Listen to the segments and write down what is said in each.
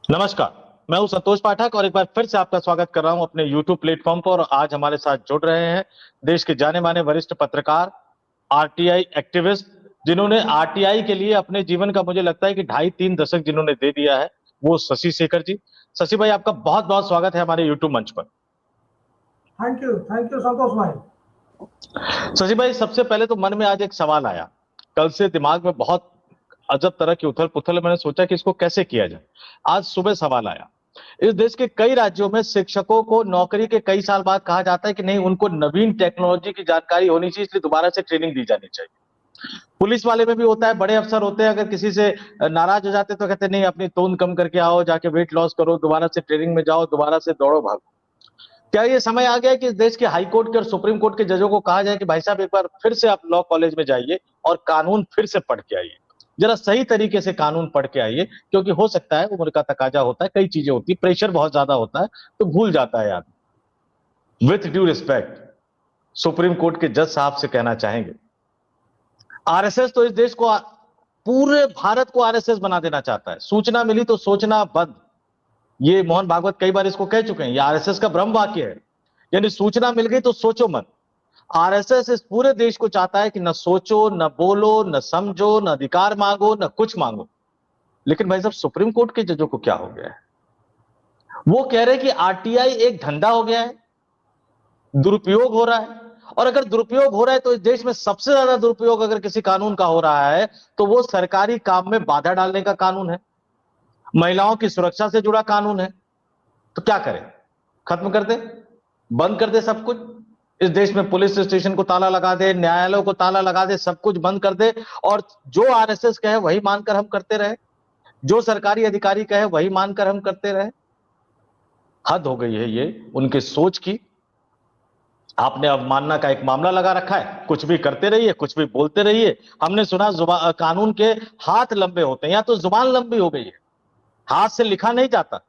नमस्कार। मैं हूं संतोष पाठक और एक बार फिर से आपका स्वागत कर रहा हूं अपने YouTube प्लेटफॉर्म पर। और आज हमारे साथ जुड़ रहे हैं देश के जाने माने वरिष्ठ पत्रकार, आरटीआई एक्टिविस्ट, जिन्होंने आरटीआई के लिए अपने जीवन का, मुझे लगता है कि 2.5-3 दशक जिन्होंने दे दिया है, वो शशि शेखर जी। शशि भाई, आपका बहुत बहुत स्वागत है हमारे YouTube मंच पर। थैंक यू संतोष भाई। शशि भाई, सबसे पहले तो मन में आज एक सवाल आया। कल से दिमाग में बहुत अजब तरह की उथल पुथल। मैंने सोचा कि इसको कैसे किया जाए। आज सुबह सवाल आया। इस देश के कई राज्यों में शिक्षकों को नौकरी के कई साल बाद कहा जाता है कि नहीं, उनको नवीन टेक्नोलॉजी की जानकारी होनी चाहिए, इसलिए दोबारा से ट्रेनिंग दी जानी चाहिए। पुलिस वाले में भी होता है, बड़े अफसर होते हैं, अगर किसी से नाराज हो जाते तो कहते नहीं, अपनी तोंद कम करके आओ, जाके वेट लॉस करो, दोबारा से ट्रेनिंग में जाओ, दोबारा से दौड़ो भागो। क्या ये समय आ गया है कि इस देश के हाई कोर्ट के और सुप्रीम कोर्ट के जजों को कहा जाए कि भाई साहब, एक बार फिर से आप लॉ कॉलेज में जाइए और कानून फिर से पढ़ के आइए, जरा सही तरीके से कानून पढ़ के आइए, क्योंकि हो सकता है उम्र का तकाजा होता है, कई चीजें होती है, प्रेशर बहुत ज्यादा होता है, तो भूल जाता है आदमी। With due respect, supreme court के जज साहब से कहना चाहेंगे, आरएसएस तो इस देश को, पूरे भारत को आरएसएस बना देना चाहता है। सूचना मिली तो सोचना बंद, ये मोहन भागवत कई बार इसको कह चुके हैं, ये आरएसएस का ब्रह्म वाक्य है। यानी सूचना मिल गई तो सोचो मत। आरएसएस इस पूरे देश को चाहता है कि न सोचो, न बोलो, न समझो, न अधिकार मांगो, न कुछ मांगो। लेकिन भाई साहब, सुप्रीम कोर्ट के जजों को क्या हो गया है? वो कह रहे हैं कि आरटीआई एक धंधा हो गया है, दुरुपयोग हो रहा है। और अगर दुरुपयोग हो रहा है तो इस देश में सबसे ज्यादा दुरुपयोग अगर किसी कानून का हो रहा है तो वो सरकारी काम में बाधा डालने का कानून है, महिलाओं की सुरक्षा से जुड़ा कानून है। तो क्या करें? खत्म कर दे, बंद कर दे सब कुछ? इस देश में पुलिस स्टेशन को ताला लगा दे, न्यायालयों को ताला लगा दे, सब कुछ बंद कर दे, और जो आरएसएस कहे वही मानकर हम करते रहे, जो सरकारी अधिकारी कहे वही मानकर हम करते रहे? हद हो गई है ये उनकी सोच की। आपने अवमानना का एक मामला लगा रखा है, कुछ भी करते रहिए, कुछ भी बोलते रहिए। हमने सुना कानून के हाथ लंबे होते हैं, या तो जुबान लंबी हो गई है, हाथ से लिखा नहीं जाता,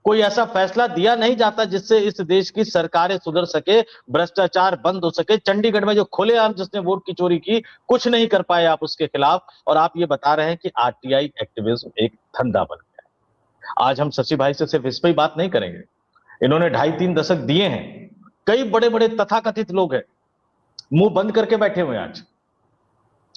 कोई ऐसा फैसला दिया नहीं जाता जिससे इस देश की सरकारें सुधर सके, भ्रष्टाचार बंद हो सके। चंडीगढ़ में जो खुलेआम जिसने वोट की चोरी की, कुछ नहीं कर पाए आप उसके खिलाफ, और आप ये बता रहे हैं कि आरटीआई एक्टिविज्म एक धंधा बन गया है। आज हम शशि भाई से सिर्फ इस पर ही बात नहीं करेंगे। इन्होंने 2.5-3 दशक दिए हैं। कई बड़े बड़े तथाकथित लोग हैं, मुंह बंद करके बैठे हुए हैं आज।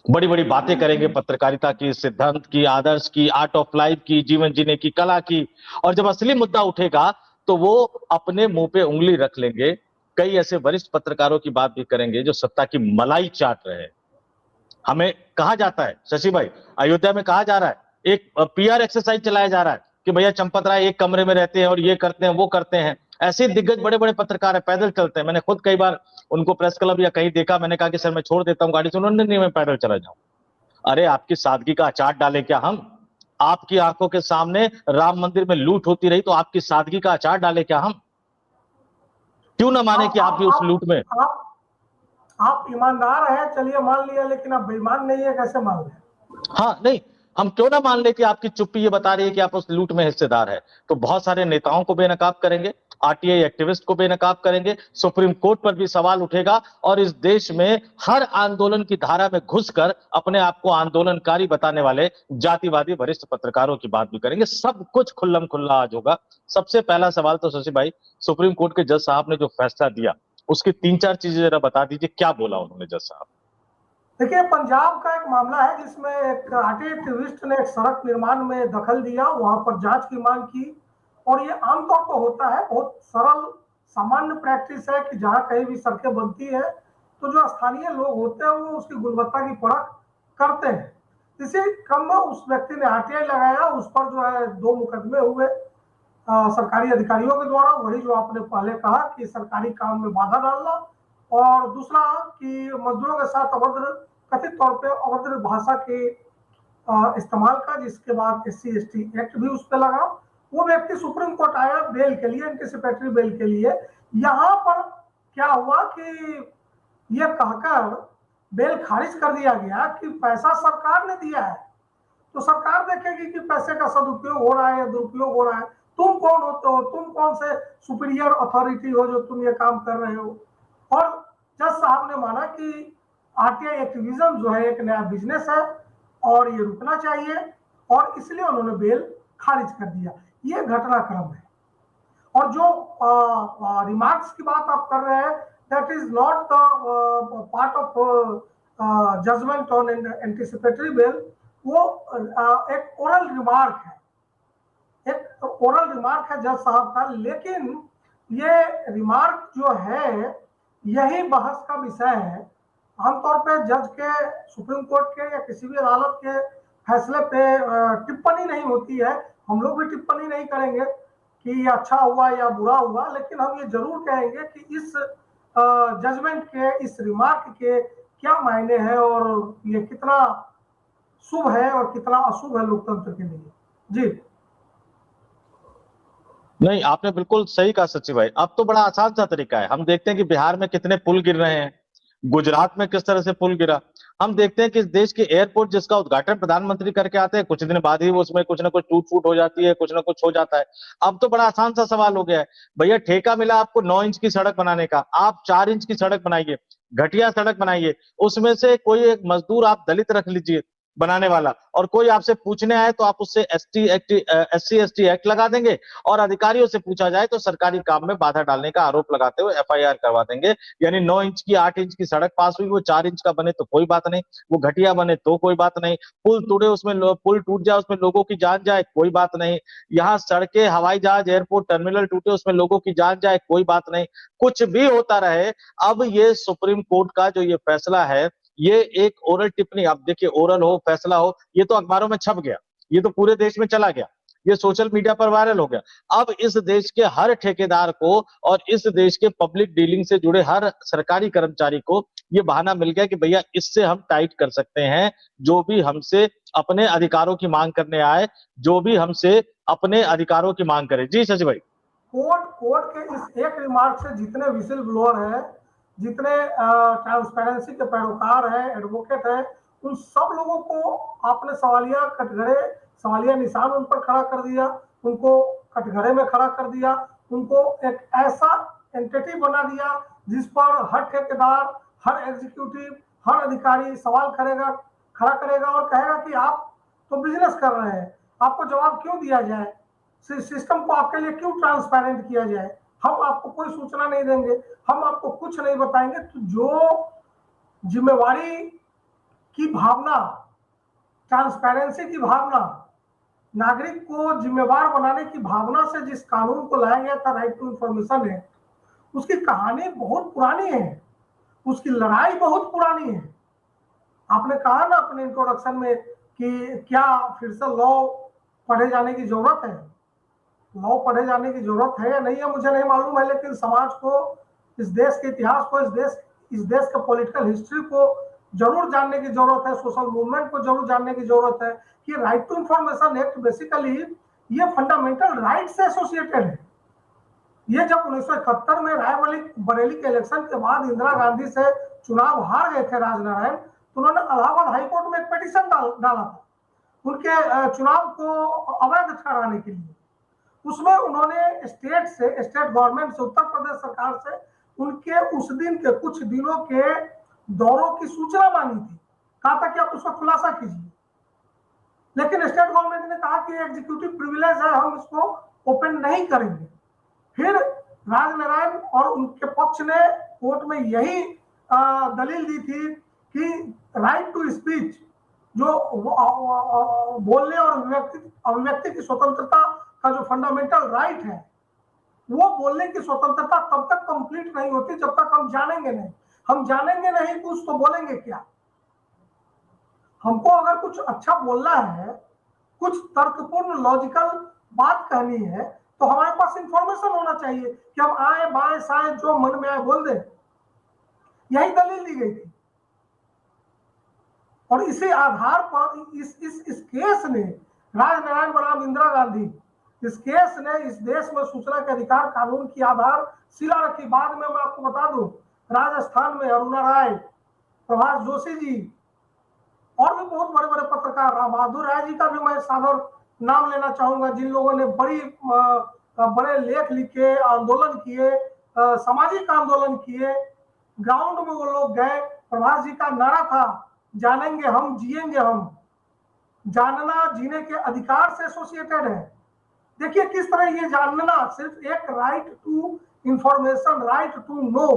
बड़ी बड़ी बातें करेंगे पत्रकारिता की, सिद्धांत की, आदर्श की, आर्ट ऑफ लाइफ की, जीवन जीने की कला की। और जब असली मुद्दा उठेगा तो वो अपने मुंह पे उंगली रख लेंगे। कई ऐसे वरिष्ठ पत्रकारों की बात भी करेंगे जो सत्ता की मलाई चाट रहे हैं। हमें कहा जाता है शशि भाई, अयोध्या में कहा जा रहा है, एक पीआर एक्सरसाइज चलाया जा रहा है कि भैया चंपत राय एक कमरे में रहते हैं और ये करते हैं वो करते हैं। ऐसे दिग्गज बड़े बड़े पत्रकार है, पैदल चलते हैं। मैंने खुद कई बार उनको प्रेस क्लब या कहीं देखा, मैंने कहा कि सर मैं छोड़ देता हूँ गाड़ी से, उन्होंने नहीं, मैं पैदल चला जाऊं। अरे आपकी सादगी का अचार डालें क्या हम? आपकी आंखों के सामने राम मंदिर में लूट होती रही तो आपकी सादगी का अचार डालें क्या हम? क्यों ना माने कि आप भी उस लूट में? आप ईमानदार हैं, चलिए मान लिया, लेकिन आप बेईमान नहीं है, कैसे मान लें? हाँ नहीं, हम क्यों ना मान ले कि आपकी चुप्पी ये बता रही है कि आप उस लूट में हिस्सेदार है। तो बहुत सारे नेताओं को बेनकाब करेंगे, आरटीआई एक्टिविस्ट को बेनकाब करेंगे, सुप्रीम कोर्ट पर भी सवाल उठेगा, और इस देश में हर आंदोलन की धारा में घुसकर अपने आप को आंदोलनकारी बताने वाले जातिवादी वरिष्ठ पत्रकारों की बात भी करेंगे। सब कुछ खुल्लम खुल्ला आज होगा। सबसे पहला सवाल तो शशि भाई, सुप्रीम कोर्ट के जज साहब ने जो फैसला दिया उसकी 3-4 चीजें जरा बता दीजिए, क्या बोला उन्होंने जज साहब? देखिए, पंजाब का एक मामला है जिसमें एक आरटीआई एक्टिविस्ट ने एक सड़क निर्माण में दखल दिया, वहां पर जांच की मांग की। और ये आमतौर पर होता है, बहुत सरल सामान्य प्रैक्टिस है कि जहां कहीं भी सड़कें बनती है तो जो स्थानीय लोग होते हैं वो उसकी गुणवत्ता की परख करते हैं। इसी क्रम में उस व्यक्ति ने आरटीआई लगाया, उस पर जो है 2 मुकदमे हुए सरकारी अधिकारियों के द्वारा। वही जो आपने पहले कहा कि सरकारी काम में बाधा डालना, और दूसरा कि मजदूरों के साथ अभद्र, कथित तौर पे अभद्र भाषा के इस्तेमाल का, जिसके बाद SC/ST एक्ट भी उस पर लगा। वो व्यक्ति सुप्रीम कोर्ट आया बेल के लिए, एंटीसिपेटरी बेल के लिए। यहाँ पर क्या हुआ कि ये कहकर बेल खारिज कर दिया गया कि पैसा सरकार ने दिया है तो सरकार देखेगी कि पैसे का सदुपयोग हो रहा है या दुरुपयोग हो रहा है। तुम कौन होते हो? तुम कौन से सुपीरियर अथॉरिटी हो जो तुम ये काम कर रहे हो? और जज साहब ने माना कि आरटीआई एक्टिविज्म जो है एक नया बिजनेस है और ये रुकना चाहिए, और इसलिए उन्होंने बेल खारिज कर दिया। ये घटनाक्रम है। और जो रिमार्क्स की बात आप कर रहे हैं, that is not part of judgement on anticipatory bail, वो एक ओरल रिमार्क है, एक ओरल रिमार्क है जज साहब का। लेकिन ये रिमार्क जो है यही बहस का विषय है। आमतौर पे जज के, सुप्रीम कोर्ट के या किसी भी अदालत के फैसले पे टिप्पणी नहीं होती है। हम लोग भी टिप्पणी नहीं करेंगे कि ये अच्छा हुआ या बुरा हुआ, लेकिन हम ये जरूर कहेंगे कि इस जजमेंट के, इस रिमार्क के क्या मायने हैं और ये कितना शुभ है और कितना अशुभ है लोकतंत्र के लिए। जी नहीं, आपने बिल्कुल सही कहा सचिव भाई। अब तो बड़ा आसान सा तरीका है। हम देखते हैं कि बिहार में कितने पुल गिर रहे हैं, गुजरात में किस तरह से पुल गिरा। हम देखते हैं कि इस देश के एयरपोर्ट जिसका उद्घाटन प्रधानमंत्री करके आते हैं, कुछ दिन बाद ही वो उसमें कुछ ना कुछ टूट फूट हो जाती है, कुछ ना कुछ हो जाता है। अब तो बड़ा आसान सा सवाल हो गया है, भैया ठेका मिला आपको 9 इंच की सड़क बनाने का, आप 4 इंच की सड़क बनाइए, घटिया सड़क बनाइए। उसमें से कोई एक मजदूर आप दलित रख लीजिए बनाने वाला, और कोई आपसे पूछने आए तो आप उससे SC/ST एक्ट लगा देंगे, और अधिकारियों से पूछा जाए तो सरकारी काम में बाधा डालने का आरोप लगाते हुए FIR करवा देंगे। यानी 9 इंच की 8 इंच की सड़क पास हुई, वो 4 इंच का बने तो कोई बात नहीं, वो घटिया बने तो कोई बात नहीं, पुल टूटे उसमें पुल टूट जाए उसमें लोगों की जान जाए कोई बात नहीं, यहाँ सड़कें, हवाई जहाज, एयरपोर्ट टर्मिनल टूटे उसमें लोगों की जान जाए कोई बात नहीं, कुछ भी होता रहे। अब ये सुप्रीम कोर्ट का जो ये फैसला है, ये एक ओरल टिप्पणी, आप देखिए ओरल हो फैसला हो, ये तो अखबारों में छप गया, ये तो पूरे देश में चला गया, ये सोशल मीडिया पर वायरल हो गया। अब इस देश के हर ठेकेदार को और इस देश के पब्लिक डीलिंग से जुड़े हर सरकारी कर्मचारी को ये बहाना मिल गया कि भैया इससे हम टाइट कर सकते हैं, जो भी हमसे अपने अधिकारों की मांग करने आए, जो भी हमसे अपने अधिकारों की मांग करे। जी शशि भाई। कोर्ट के इस एक रिमार्क से जितने विसिल ब्लोअर है, जितने ट्रांसपेरेंसी के पैरोकार हैं, एडवोकेट हैं, उन सब लोगों को आपने सवालिया कटघरे, सवालिया निशान उन पर खड़ा कर दिया, उनको कटघरे में खड़ा कर दिया, उनको एक ऐसा एंटिटी बना दिया जिस पर हर ठेकेदार, हर एग्जीक्यूटिव, हर अधिकारी सवाल खड़ा करेगा और कहेगा कि आप तो बिजनेस कर रहे हैं, आपको जवाब क्यों दिया जाए, सिस्टम को आपके लिए क्यों ट्रांसपेरेंट किया जाए, हम आपको कोई सूचना नहीं देंगे, हम आपको कुछ नहीं बताएंगे। तो जो जिम्मेवारी की भावना, ट्रांसपेरेंसी की भावना, नागरिक को जिम्मेवार बनाने की भावना से जिस कानून को लाया गया था, राइट टू इंफॉर्मेशन है, उसकी कहानी बहुत पुरानी है, उसकी लड़ाई बहुत पुरानी है। आपने कहा ना अपने इंट्रोडक्शन में कि क्या फिर से लॉ पढ़े जाने की जरूरत है। लॉ पढ़े जाने की जरूरत है या नहीं है मुझे नहीं मालूम है, लेकिन समाज को, इस देश के इतिहास को, इस देश के पॉलिटिकल हिस्ट्री को जरूर जानने की जरूरत है, सोशल मूवमेंट को जरूर जानने की जरूरत है कि right to information act basically ये फंडामेंटल राइट से एसोसिएटेड है। ये जब 1971 में रायबरेली के इलेक्शन के बाद इंदिरा गांधी से चुनाव हार गए थे राजनारायण, तो उन्होंने इलाहाबाद हाईकोर्ट में एक पिटीशन डाला था उनके चुनाव को अवैध ठहराने के लिए। उसमें उन्होंने स्टेट गवर्नमेंट से, उत्तर प्रदेश सरकार से उनके उस दिन के कुछ दिनों के दौरों की सूचना मांगी थी, कहा था कि आप उसका खुलासा कीजिए। लेकिन स्टेट गवर्नमेंट ने कहा कि एग्जीक्यूटिव प्रिविलेज है, हम इसको ओपन नहीं करेंगे। फिर राजनारायण और उनके पक्ष ने कोर्ट में यही दलील दी थी कि राइट टू स्पीच, जो बोलने और अभिव्यक्ति की स्वतंत्रता का जो फंडामेंटल राइट है, वो बोलने की स्वतंत्रता तब तक कंप्लीट नहीं होती जब तक हम जानेंगे नहीं। हम जानेंगे नहीं कुछ तो बोलेंगे क्या। हमको अगर कुछ अच्छा बोलना है, कुछ तर्कपूर्ण लॉजिकल बात कहनी है, तो हमारे पास इंफॉर्मेशन होना चाहिए कि हम आए बाएं साएं जो मन में आए बोल दे। यही दलील दी गई थी और इसी आधार पर इस केस ने, राजनारायण बनाम इंदिरा गांधी, इस केस ने इस देश में सूचना के अधिकार कानून की आधारशिला रखी। बाद में मैं आपको बता दूं, राजस्थान में अरुणा राय, प्रभाष जोशी जी और भी बहुत बड़े बड़े पत्रकार, राम बहादुर राय जी का भी मैं सादर नाम लेना चाहूंगा, जिन लोगों ने बड़े लेख लिखे, आंदोलन किए, सामाजिक आंदोलन किए, ग्राउंड में वो लोग गए। प्रभाष जी का नारा था, जानेंगे हम जिएंगे हम। जानना जीने के अधिकार से एसोसिएटेड है। देखिए किस तरह ये जानना सिर्फ एक right to information, right to know,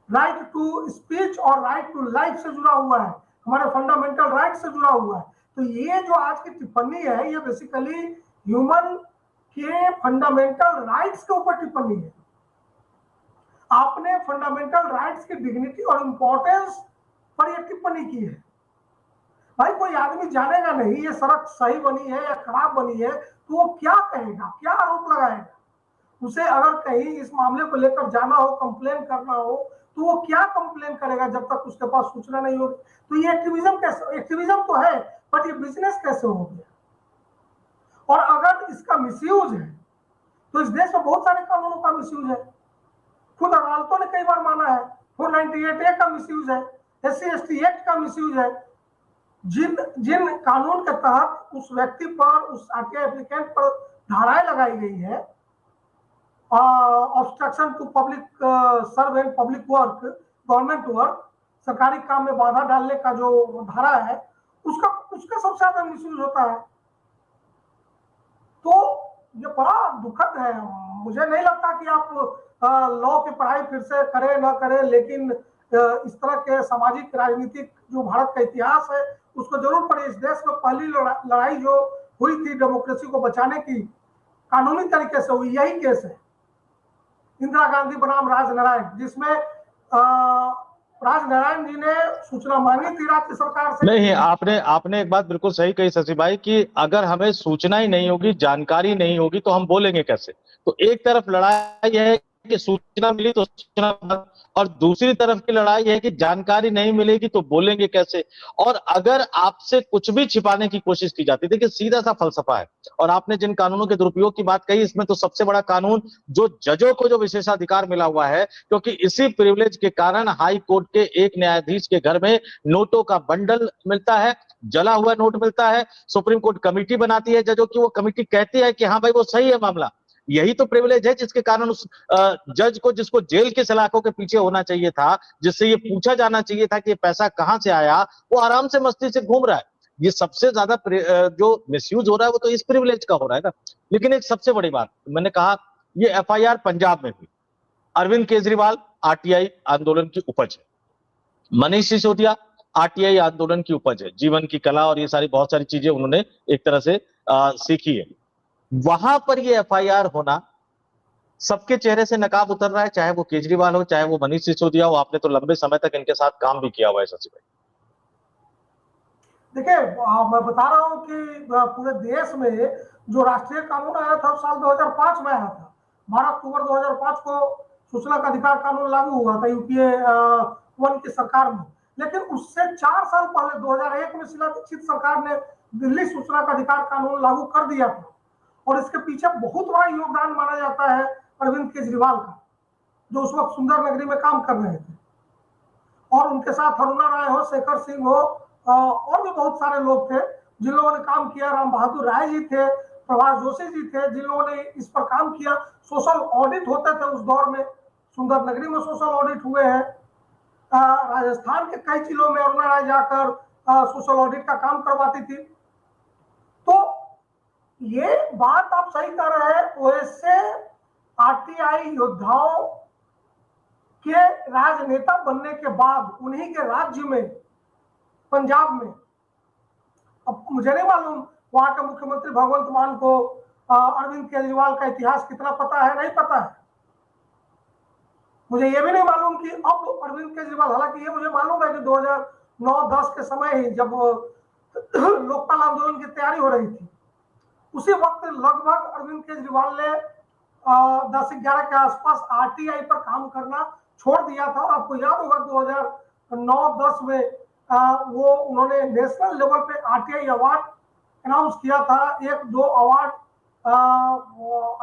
right to speech और राइट टू लाइफ से जुड़ा हुआ है, हमारे फंडामेंटल राइट से जुड़ा हुआ है। तो ये जो आज की टिप्पणी है ये बेसिकली ह्यूमन के फंडामेंटल राइट्स के ऊपर टिप्पणी है। आपने फंडामेंटल राइट्स की डिग्निटी और इंपॉर्टेंस पर यह टिप्पणी की है। भाई कोई आदमी जानेगा नहीं ये सड़क सही बनी है या खराब बनी है तो वो क्या कहेगा, क्या आरोप लगाएगा? उसे अगर कहीं इस मामले को लेकर जाना हो, कंप्लेन करना हो, तो वो क्या कंप्लेन करेगा जब तक उसके पास सूचना नहीं होगी? तो ये एक्टिविज्म कैसे, एक्टिविज्म तो है बट ये बिजनेस कैसे हो गया? और अगर इसका मिसयूज है तो इस देश में बहुत सारे कानूनों का मिसयूज है, खुद अदालतों ने कई बार माना है। 498A का मिसयूज है, SC/ST एक्ट का मिसयूज है। जिन कानून के तहत उस व्यक्ति पर, उस आरटीआई एप्लीकेंट पर धाराएं लगाई गई है, obstruction to public serve and public work, government work, सरकारी काम में बाधा डालने का जो धारा है उसका सबसे ज्यादा मिसयूज होता है। तो ये बड़ा दुखद है। मुझे नहीं लगता कि आप लॉ की पढ़ाई फिर से करें ना करें, लेकिन इस तरह के सामाजिक राजनीतिक जो भारत का इतिहास है उसको जरूर पढ़े। इस देश में पहली लड़ाई जो हुई थी डेमोक्रेसी को बचाने की, कानूनी तरीके से हुई, यही केस है इंदिरा गांधी बनाम राजनारायण, जिसमें राजनारायण जी ने सूचना मांगी थी राज्य सरकार से। नहीं, आपने एक बात बिल्कुल सही कही शशि भाई कि अगर हमें सूचना ही नहीं होगी, जानकारी नहीं होगी तो हम बोलेंगे कैसे? तो एक तरफ लड़ाई है कि सूचना मिली तो सूचना, और दूसरी तरफ की लड़ाई है कि जानकारी नहीं मिलेगी तो बोलेंगे कैसे? और अगर आपसे कुछ भी छिपाने की कोशिश की जाती, देखिए सीधा सा फलसफा है। और आपने जिन कानूनों के दुरुपयोग की बात कही, इसमें तो सबसे बड़ा कानून जो जजों को जो विशेषाधिकार मिला हुआ है, क्योंकि इसी प्रिविलेज के कारण हाई कोर्ट के एक न्यायाधीश के घर में नोटों का बंडल मिलता है, जला हुआ नोट मिलता है। सुप्रीम कोर्ट कमेटी बनाती है जजों की, वो कमेटी कहती है कि हाँ भाई वो सही है मामला। यही तो प्रिविलेज है जिसके कारण उस जज को, जिसको जेल के सलाखों के पीछे होना चाहिए था, जिससे ये पूछा जाना चाहिए था कि ये पैसा कहां से आया, वो आराम से मस्ती से घूम रहा है। ये सबसे ज्यादा जो मिसयूज हो रहा है वो तो इस प्रिविलेज का हो रहा है ना। लेकिन एक सबसे बड़ी बात, मैंने कहा ये एफआईआर पंजाब में हुई, अरविंद केजरीवाल आरटीआई आंदोलन की उपज है, मनीष सिसोदिया आरटीआई आंदोलन की उपज है, जीवन की कला और ये सारी बहुत सारी चीजें उन्होंने एक तरह से सीखी है। वहां पर ये एफआईआर होना, सबके चेहरे से नकाब उतर रहा है, चाहे वो केजरीवाल हो, चाहे वो मनीष सिसोदिया हो। आपने तो लंबे समय तक इनके साथ काम भी किया हुआ है शशि भाई। देखिए मैं बता रहा हूं कि पूरे देश में जो राष्ट्रीय कानून आया था साल 2005 में आया था। 12 अक्टूबर 2005 को सूचना का अधिकार कानून लागू हुआ था यूपीए 1 की सरकार में। लेकिन उससे 4 साल पहले 2001 में शीला दीक्षित सरकार ने दिल्ली सूचना का अधिकार कानून लागू कर दिया था। और इसके पीछे बहुत बड़ा योगदान माना जाता है अरविंद केजरीवाल का, जो उस वक्त सुंदर नगरी में काम कर रहे थे। और उनके साथ अरुणा राय हो, शेखर सिंह हो, और भी बहुत सारे लोग थे जिन लोगों ने काम किया। राम बहादुर राय जी थे, प्रभाष जोशी जी थे, जिन लोगों ने इस पर काम किया। सोशल ऑडिट होते थे उस दौर में, सुंदर नगरी में सोशल ऑडिट हुए हैं। राजस्थान के कई जिलों में अरुणा राय जाकर सोशल ऑडिट का काम करवाती थी। तो ये बात आप सही कर रहे हैं। वैसे आरटीआई योद्धाओं के राजनेता बनने के बाद उन्हीं के राज्य में, पंजाब में, अब मुझे नहीं मालूम वहां के मुख्यमंत्री भगवंत मान को अरविंद केजरीवाल का इतिहास कितना पता है, नहीं पता है। मुझे ये भी नहीं मालूम कि अब अरविंद केजरीवाल, हालांकि ये मुझे मालूम है कि 2009-10 के समय ही जब लोकपाल आंदोलन की तैयारी हो रही थी, उसी वक्त लगभग अरविंद केजरीवाल ने 10-11 के आसपास आरटीआई पर काम करना छोड़ दिया था। और आपको याद होगा 2009-10 में वो उन्होंने नेशनल लेवल पे आरटीआई अवार्ड अनाउंस किया था। 1-2 अवार्ड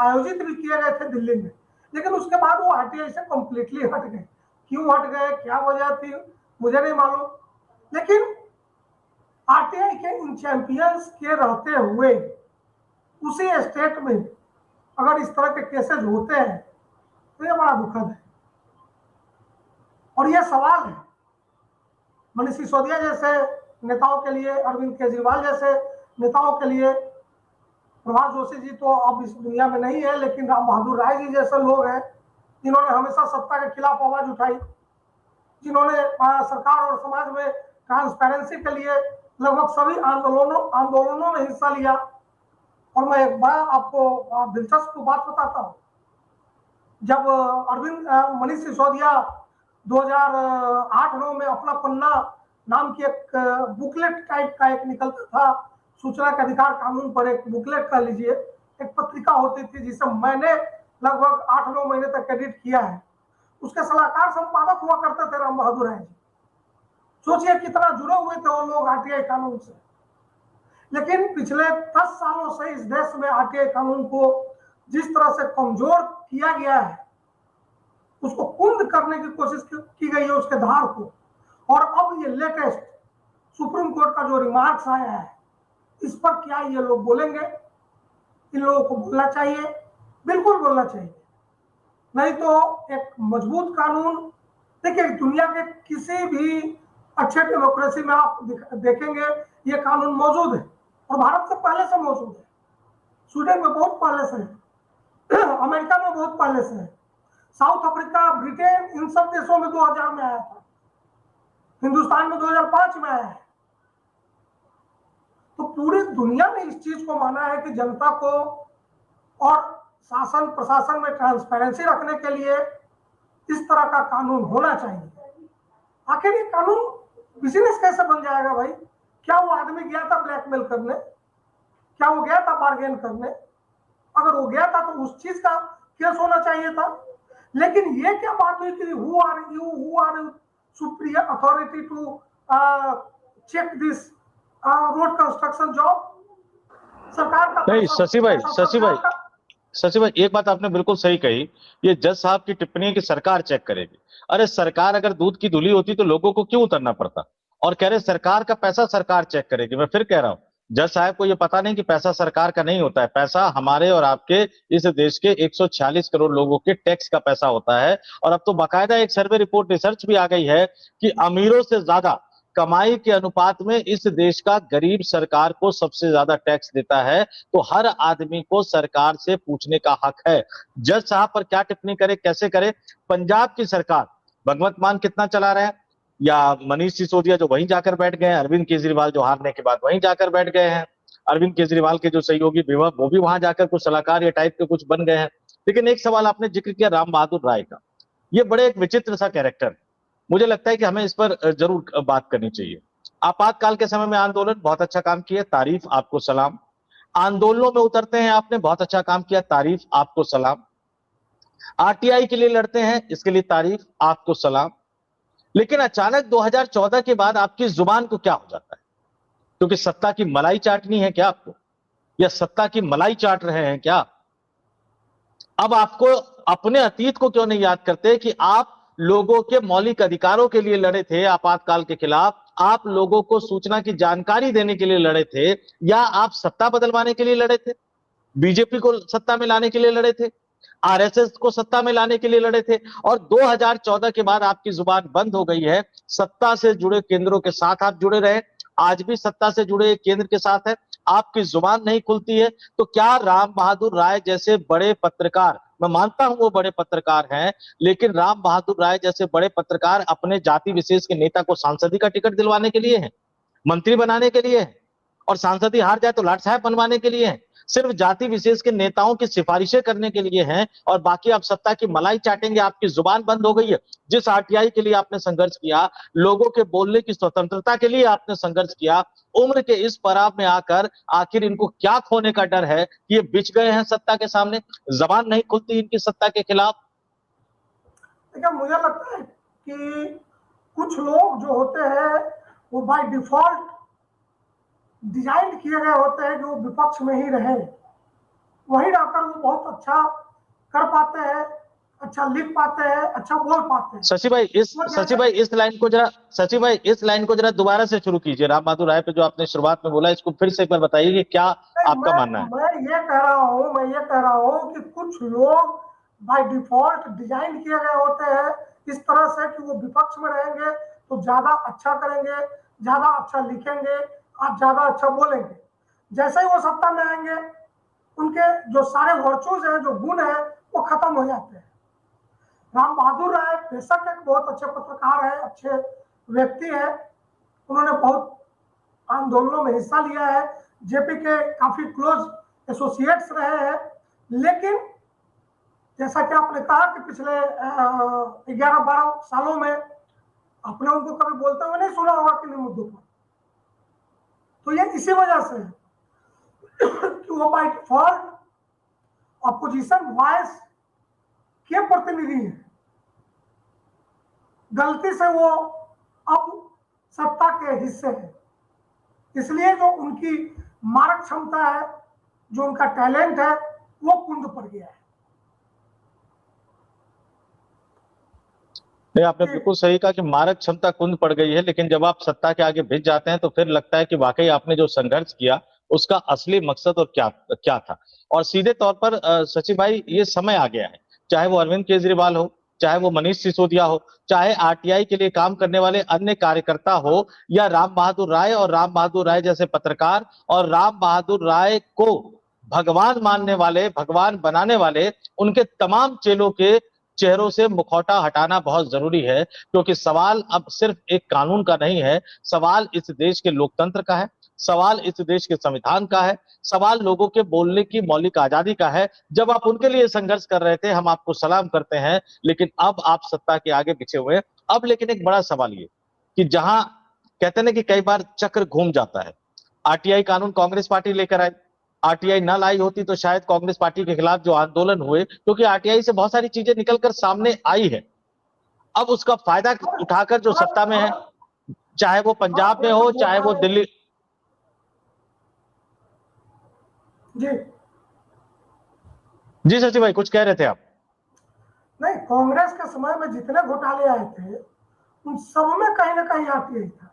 आयोजित भी किए गए थे दिल्ली में, लेकिन उसके बाद वो आरटीआई से कंप्लीटली हट गए। क्यों हट गए, क्या वजह थी, मुझे नहीं मालूम। लेकिन आरटीआई के इन चैंपियंस के रहते हुए उसी स्टेट में अगर इस तरह के केसेस होते हैं तो ये बड़ा दुखद है। और ये सवाल है मनीष सिसोदिया जैसे नेताओं के लिए, अरविंद केजरीवाल जैसे नेताओं के लिए, प्रभाष जोशी जी तो अब इस दुनिया में नहीं है, लेकिन राम बहादुर राय जी जैसे लोग हैं जिन्होंने हमेशा सत्ता के खिलाफ आवाज उठाई, जिन्होंने सरकार और समाज में ट्रांसपेरेंसी के लिए लगभग सभी आंदोलनों में हिस्सा लिया। और मैं एक बार आपको दिलचस्प बात बताता हूँ। जब अरविंद मनीष सिसोदिया 2008-9 में अपना पन्ना नाम की एक बुकलेट टाइप का एक निकलता था, सूचना के अधिकार कानून पर एक बुकलेट कह लीजिए, एक पत्रिका होती थी जिसे मैंने लगभग 8-9 महीने तक एडिट किया है। उसके सलाहकार संपादक हुआ करते थे राम बहादुर राय जी। सोचिए कितना जुड़े हुए थे वो लोग आरटीआई कानून से। लेकिन पिछले 10 सालों से इस देश में आरटीआई कानून को जिस तरह से कमजोर किया गया है, उसको कुंद करने की कोशिश की गई है उसके धार को। और अब ये लेटेस्ट सुप्रीम कोर्ट का जो रिमार्क्स आया है, इस पर क्या ये लोग बोलेंगे? इन लोगों को बोलना चाहिए, बिल्कुल बोलना चाहिए। नहीं तो एक मजबूत कानून, देखिए दुनिया के किसी भी अच्छे डेमोक्रेसी में आप देखेंगे ये कानून मौजूद है, और भारत से पहले से मौजूद है। स्वीडन में बहुत पहले से है, अमेरिका में बहुत पहले से है, साउथ अफ्रीका, ब्रिटेन, इन सब देशों में 2000 में आया था, हिंदुस्तान में 2005 में आया है। तो पूरी दुनिया ने इस चीज को माना है कि जनता को और शासन प्रशासन में ट्रांसपेरेंसी रखने के लिए इस तरह का कानून होना चाहिए। आखिर ये कानून बिजनेस कैसे बन जाएगा भाई? क्या वो आदमी गया था ब्लैकमेल करने? क्या वो गया था बार्गेन करने? अगर वो गया था तो उस चीज का केस होना चाहिए था। लेकिन ये क्या बात हुई कि who are you supreme authority to check this road construction job? सरकार का नहीं शशि भाई एक बात आपने बिल्कुल सही कही। ये जज साहब की टिप्पणी है कि सरकार चेक करेगी। अरे सरकार अगर दूध की धुली होती तो लोगों को क्यों उतरना पड़ता? और कह रहे सरकार का पैसा सरकार चेक करेगी। मैं फिर कह रहा हूं, जज साहब को ये पता नहीं कि पैसा सरकार का नहीं होता है, पैसा हमारे और आपके इस देश के 146 करोड़ लोगों के टैक्स का पैसा होता है। और अब तो बाकायदा एक सर्वे रिपोर्ट रिसर्च भी आ गई है कि अमीरों से ज्यादा कमाई के अनुपात में इस देश का गरीब सरकार को सबसे ज्यादा टैक्स देता है। तो हर आदमी को सरकार से पूछने का हक है। जज साहब पर क्या टिप्पणी करे, कैसे करे? पंजाब की सरकार भगवंत मान कितना चला रहे हैं, या मनीष सिसोदिया जो वहीं जाकर बैठ गए हैं, अरविंद केजरीवाल जो हारने के बाद वहीं जाकर बैठ गए हैं, अरविंद केजरीवाल के जो सहयोगी विभाग वो भी वहां जाकर कुछ सलाहकार या टाइप के कुछ बन गए हैं। लेकिन एक सवाल आपने जिक्र किया राम बहादुर राय का, ये बड़े एक विचित्र सा कैरेक्टर, मुझे लगता है कि हमें इस पर जरूर बात करनी चाहिए। आपातकाल के समय में आंदोलन, बहुत अच्छा काम किया, तारीफ, आपको सलाम। आंदोलनों में उतरते हैं, आपने बहुत अच्छा काम किया, तारीफ, आपको सलाम। आरटीआई के लिए लड़ते हैं, इसके लिए तारीफ, आपको सलाम। लेकिन अचानक 2014 के बाद आपकी जुबान को क्या हो जाता है? क्योंकि सत्ता की मलाई चाटनी है क्या आपको, या सत्ता की मलाई चाट रहे हैं क्या? अब आपको अपने अतीत को क्यों नहीं याद करते कि आप लोगों के मौलिक अधिकारों के लिए लड़े थे आपातकाल के खिलाफ, आप लोगों को सूचना की जानकारी देने के लिए लड़े थे, या आप सत्ता बदलवाने के लिए लड़े थे? बीजेपी को सत्ता में लाने के लिए लड़े थे, आरएसएस को सत्ता में लाने के लिए लड़े थे। और 2014 के बाद आपकी जुबान बंद हो गई है। सत्ता से जुड़े केंद्रों के साथ आप जुड़े रहे, आज भी सत्ता से जुड़े केंद्र के साथ है, आपकी जुबान नहीं खुलती है। तो क्या राम बहादुर राय जैसे बड़े पत्रकार, मैं मानता हूं वो बड़े पत्रकार हैं, लेकिन राम बहादुर राय जैसे बड़े पत्रकार अपने जाति विशेष के नेता को सांसदी का टिकट दिलवाने के लिए है, मंत्री बनाने के लिए है, और सांसदी हार जाए तो लाट साहब बनवाने के लिए है, सिर्फ जाति विशेष के नेताओं की सिफारिशें करने के लिए हैं, और बाकी आप सत्ता की मलाई चाटेंगे? आपकी जुबान बंद हो गई है। जिस आरटीआई के लिए आपने संघर्ष किया, लोगों के बोलने की स्वतंत्रता के लिए आपने संघर्ष किया, उम्र के इस पड़ाव में आकर आखिर इनको क्या खोने का डर है कि ये बिछ गए हैं सत्ता के सामने, जबान नहीं खुलती इनकी सत्ता के खिलाफ? देखिए मुझे लगता है कि कुछ लोग जो होते हैं वो बाय डिफॉल्ट डिजाइन किए गए होते हैं कि वो विपक्ष में ही रहे, वहीं रहकर वो बहुत अच्छा कर पाते हैं, अच्छा लिख पाते हैं, अच्छा बोल पाते हैं। शशि भाई इस लाइन को जरा दोबारा से शुरू कीजिए। राम बहादुर राय पे जो आपने शुरुआत में बोला, इसको फिर से एक बार बताइए कि क्या आपका मानना है? मैं ये कह रहा हूँ कि कुछ लोग बाय डिफॉल्ट डिजाइन किए गए होते हैं इस तरह से कि वो विपक्ष में रहेंगे तो ज्यादा अच्छा करेंगे, ज्यादा अच्छा लिखेंगे, आप ज्यादा अच्छा बोलेंगे। जैसे ही वो सत्ता में आएंगे उनके जो सारे वर्चूज हैं, जो गुण है, वो खत्म हो जाते हैं। राम बहादुर राय बेशक एक बहुत अच्छे पत्रकार है, अच्छे व्यक्ति है, उन्होंने बहुत आंदोलनों में हिस्सा लिया है, जेपी के काफी क्लोज एसोसिएट्स रहे हैं, लेकिन जैसा कि आपने कहा कि पिछले 11-12 सालों में आपने उनको कभी बोलते हुए नहीं सुना होगा किन्हीं मुद्दों पर। तो ये इसी वजह से कि वो बाय डिफॉल्ट अपोजिशन वॉइस के प्रतिनिधि है, गलती से वो अब सत्ता के हिस्से है, इसलिए जो उनकी मारक क्षमता है, जो उनका टैलेंट है, वो कुंद पड़ गया है। नहीं, आपने बिल्कुल सही कहा कि मारक क्षमता कुंद पड़ गई है, लेकिन जब आप सत्ता के आगे भिड़ जाते हैं तो फिर लगता है कि वाकई आपने जो संघर्ष किया उसका असली मकसद और क्या क्या था। और सीधे तौर पर सचिन भाई, ये समय आ गया है, चाहे वो अरविंद केजरीवाल हो, चाहे वो मनीष सिसोदिया हो, चाहे आरटीआई के लिए काम करने वाले अन्य कार्यकर्ता हो, या राम बहादुर राय और राम बहादुर राय जैसे पत्रकार, और राम बहादुर राय को भगवान मानने वाले, भगवान बनाने वाले उनके तमाम चेलों के चेहरों से मुखौटा हटाना बहुत जरूरी है। क्योंकि सवाल अब सिर्फ एक कानून का नहीं है, सवाल इस देश के लोकतंत्र का है, सवाल इस देश के संविधान का है, सवाल लोगों के बोलने की मौलिक आजादी का है। जब आप उनके लिए संघर्ष कर रहे थे, हम आपको सलाम करते हैं, लेकिन अब आप सत्ता के आगे पीछे हुए। अब लेकिन एक बड़ा सवाल ये कि जहां कहते हैं ना कि कई बार चक्र घूम जाता है, आरटीआई कानून कांग्रेस पार्टी लेकर आई, आरटीआई ना लाई होती तो शायद कांग्रेस पार्टी के खिलाफ जो आंदोलन हुए, क्योंकि आरटीआई से बहुत सारी चीजें निकलकर सामने आई है, अब उसका फायदा उठाकर जो सत्ता में है, चाहे वो पंजाब में हो, चाहे वो दिल्ली। जी जी सचिव भाई, कुछ कह रहे थे आप? नहीं, कांग्रेस के समय में जितने घोटाले आए थे उन सब में कहीं ना कहीं आरटीआई था।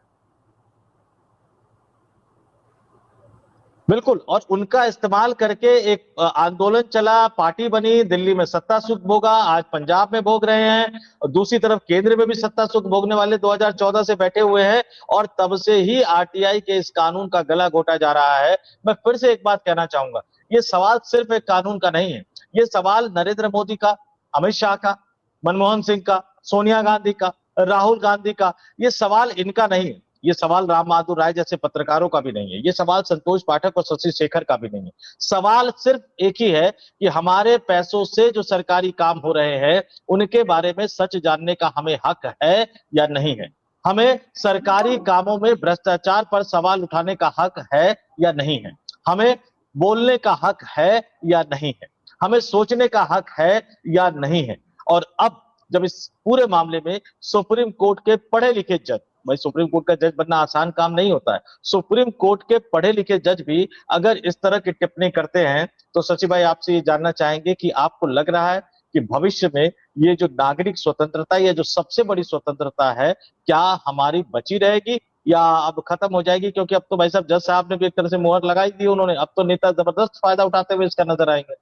बिल्कुल, और उनका इस्तेमाल करके एक आंदोलन चला, पार्टी बनी, दिल्ली में सत्ता सुख भोगा, आज पंजाब में भोग रहे हैं, और दूसरी तरफ केंद्र में भी सत्ता सुख भोगने वाले 2014 से बैठे हुए हैं, और तब से ही आरटीआई के इस कानून का गला घोटा जा रहा है। मैं फिर से एक बात कहना चाहूंगा, ये सवाल सिर्फ एक कानून का नहीं है, ये सवाल नरेंद्र मोदी का, अमित शाह का, मनमोहन सिंह का, सोनिया गांधी का, राहुल गांधी का, ये सवाल इनका नहीं है, ये सवाल राम बहादुर राय जैसे पत्रकारों का भी नहीं है, ये सवाल संतोष पाठक और शशि शेखर का भी नहीं है। सवाल सिर्फ एक ही है कि हमारे पैसों से जो सरकारी काम हो रहे हैं उनके बारे में सच जानने का हमें हक है या नहीं है, हमें सरकारी कामों में भ्रष्टाचार पर सवाल उठाने का हक है या नहीं है, हमें बोलने का हक है या नहीं है, हमें सोचने का हक है या नहीं है। और अब जब इस पूरे मामले में सुप्रीम कोर्ट के पढ़े लिखे जज, भाई सुप्रीम कोर्ट का जज बनना आसान काम नहीं होता है, सुप्रीम कोर्ट के पढ़े लिखे जज भी अगर इस तरह की टिप्पणी करते हैं, तो सचिव भाई आपसे ये जानना चाहेंगे कि आपको लग रहा है कि भविष्य में ये जो नागरिक स्वतंत्रता, ये जो सबसे बड़ी स्वतंत्रता है, क्या हमारी बची रहेगी या अब खत्म हो जाएगी? क्योंकि अब तो भाई साहब जज साहब ने भी एक तरह से मुहर लगाई दी उन्होंने, अब तो नेता जबरदस्त फायदा उठाते हुए इसका नजर आएंगे।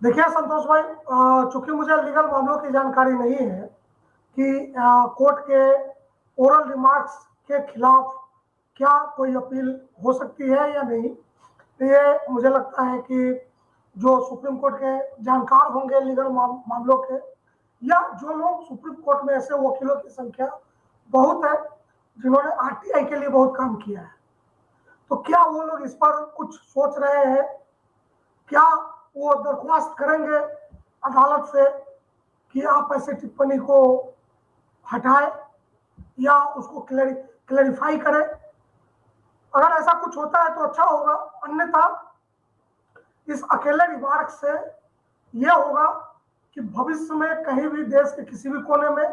देखिए संतोष भाई, चूंकि मुझे लीगल मामलों की जानकारी नहीं है कि कोर्ट के ओरल रिमार्क्स के खिलाफ क्या कोई अपील हो सकती है या नहीं, तो ये मुझे लगता है कि जो सुप्रीम कोर्ट के जानकार होंगे लीगल मामलों के, या जो लोग सुप्रीम कोर्ट में ऐसे वकीलों की संख्या बहुत है जिन्होंने आरटीआई के लिए बहुत काम किया है, तो क्या वो लोग इस पर कुछ सोच रहे हैं? क्या वो दरख्वास्त करेंगे अदालत से कि आप ऐसे टिप्पणी को हटाएं या उसको क्लैरिफाई करें? अगर ऐसा कुछ होता है तो अच्छा होगा, अन्यथा इस अकेले रिमार्क से यह होगा कि भविष्य में कहीं भी देश के किसी भी कोने में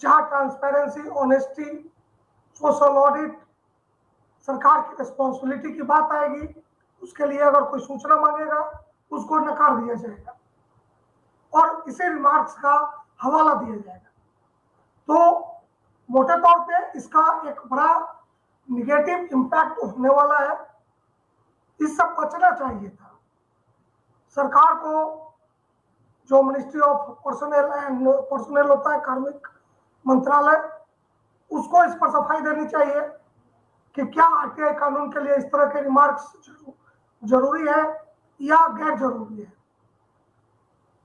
जहां ट्रांसपेरेंसी, ऑनेस्टी, सोशल ऑडिट, सरकार की रिस्पॉन्सिबिलिटी की बात आएगी, उसके लिए अगर कोई सूचना मांगेगा उसको नकार दिया जाएगा और इसे रिमार्क्स का हवाला दिया जाएगा। तो मोटे तौर पे इसका एक बड़ा निगेटिव इम्पैक्ट होने वाला है, इससे बचना चाहिए था। सरकार को जो मिनिस्ट्री ऑफ पर्सनल होता है, कार्मिक मंत्रालय, उसको इस पर सफाई देनी चाहिए कि क्या आरटीआई कानून के लिए इस तरह के रिमार्क्स जरूरी है या गैर जरूरी है।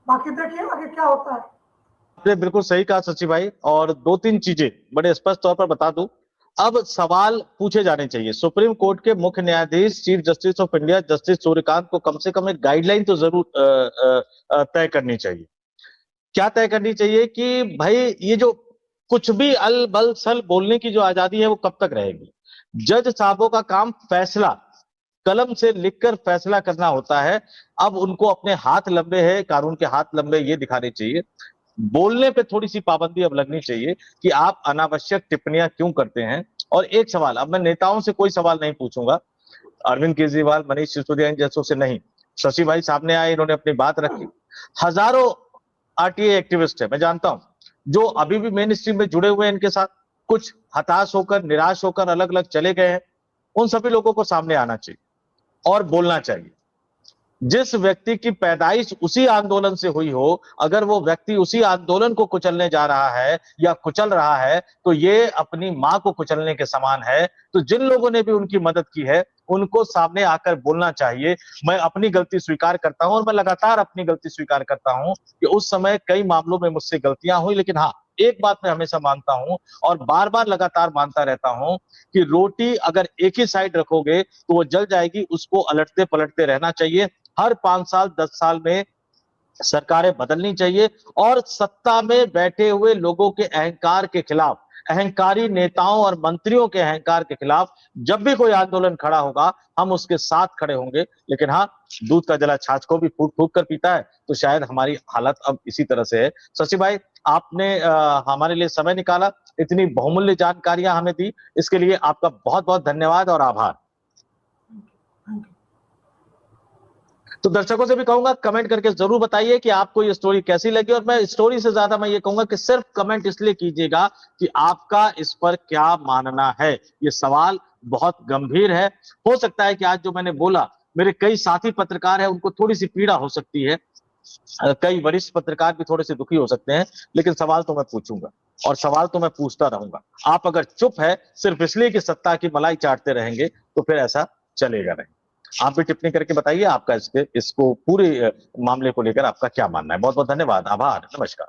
बाकी देखिए आगे क्या होता है। आपने बिल्कुल सही कहा शशि भाई, और दो तीन चीजें बड़े स्पष्ट तौर पर बता दूं। अब सवाल पूछे जाने चाहिए। सुप्रीम कोर्ट के मुख्य न्यायाधीश chief justice of India justice Suryakant को कम से कम एक गाइडलाइन तो जरूर तय करनी चाहिए। क्या तय करनी चाहिए कि भाई ये जो कुछ भी अल बल सल बोलने की जो आजादी है वो कब तक रहेगी। जज साहबों का काम फैसला कलम से लिखकर फैसला करना होता है। अब उनको अपने हाथ लंबे हैं, कानून के हाथ लंबे, ये दिखाने चाहिए। बोलने पे थोड़ी सी पाबंदी अब लगनी चाहिए कि आप अनावश्यक टिप्पणियां क्यों करते हैं। और एक सवाल, अब मैं नेताओं से कोई सवाल नहीं पूछूंगा, अरविंद केजरीवाल, मनीष सिसोदिया जैसों से नहीं। शशि भाई सामने आए, इन्होंने अपनी बात रखी। हजारों आरटीए एक्टिविस्ट है, मैं जानता हूं, जो अभी भी मेन स्ट्रीम में जुड़े हुए हैं इनके साथ, कुछ हताश होकर निराश होकर अलग अलग चले गए हैं। उन सभी लोगों को सामने आना चाहिए और बोलना चाहिए। जिस व्यक्ति की पैदाइश उसी आंदोलन से हुई हो, अगर वो व्यक्ति उसी आंदोलन को कुचलने जा रहा है या कुचल रहा है, तो ये अपनी मां को कुचलने के समान है। तो जिन लोगों ने भी उनकी मदद की है, उनको सामने आकर बोलना चाहिए। मैं अपनी गलती स्वीकार करता हूं और मैं लगातार अपनी गलती स्वीकार करता हूं कि उस समय कई मामलों में मुझसे गलतियां हुई, लेकिन हाँ, एक बात मैं हमेशा मानता हूं और बार बार लगातार मानता रहता हूं कि रोटी अगर एक ही साइड रखोगे तो वो जल जाएगी, उसको अलटते पलटते रहना चाहिए। हर 5 साल 10 साल में सरकारें बदलनी चाहिए और सत्ता में बैठे हुए लोगों के अहंकार के खिलाफ, अहंकारी नेताओं और मंत्रियों के अहंकार के खिलाफ जब भी कोई आंदोलन खड़ा होगा, हम उसके साथ खड़े होंगे। लेकिन हाँ, दूध का जला छाछ को भी फूंक फूंक कर पीता है, तो शायद हमारी हालत अब इसी तरह से है। शशि भाई, आपने हमारे लिए समय निकाला, इतनी बहुमूल्य जानकारियां हमें दी, इसके लिए आपका बहुत बहुत धन्यवाद और आभार। तो दर्शकों से भी कहूंगा, कमेंट करके जरूर बताइए कि आपको ये स्टोरी कैसी लगी। और मैं स्टोरी से ज्यादा मैं ये कहूंगा कि सिर्फ कमेंट इसलिए कीजिएगा कि आपका इस पर क्या मानना है। ये सवाल बहुत गंभीर है। हो सकता है कि आज जो मैंने बोला, मेरे कई साथी पत्रकार हैं, उनको थोड़ी सी पीड़ा हो सकती है, कई वरिष्ठ पत्रकार भी थोड़े से दुखी हो सकते हैं, लेकिन सवाल तो मैं पूछूंगा और सवाल तो मैं पूछता रहूंगा। आप अगर चुप है सिर्फ इसलिए कि सत्ता की मलाई चाटते रहेंगे, तो फिर ऐसा चलेगा नहीं। आप भी टिप्पणी करके बताइए आपका इसको पूरे मामले को लेकर आपका क्या मानना है। बहुत बहुत धन्यवाद, आभार, नमस्कार।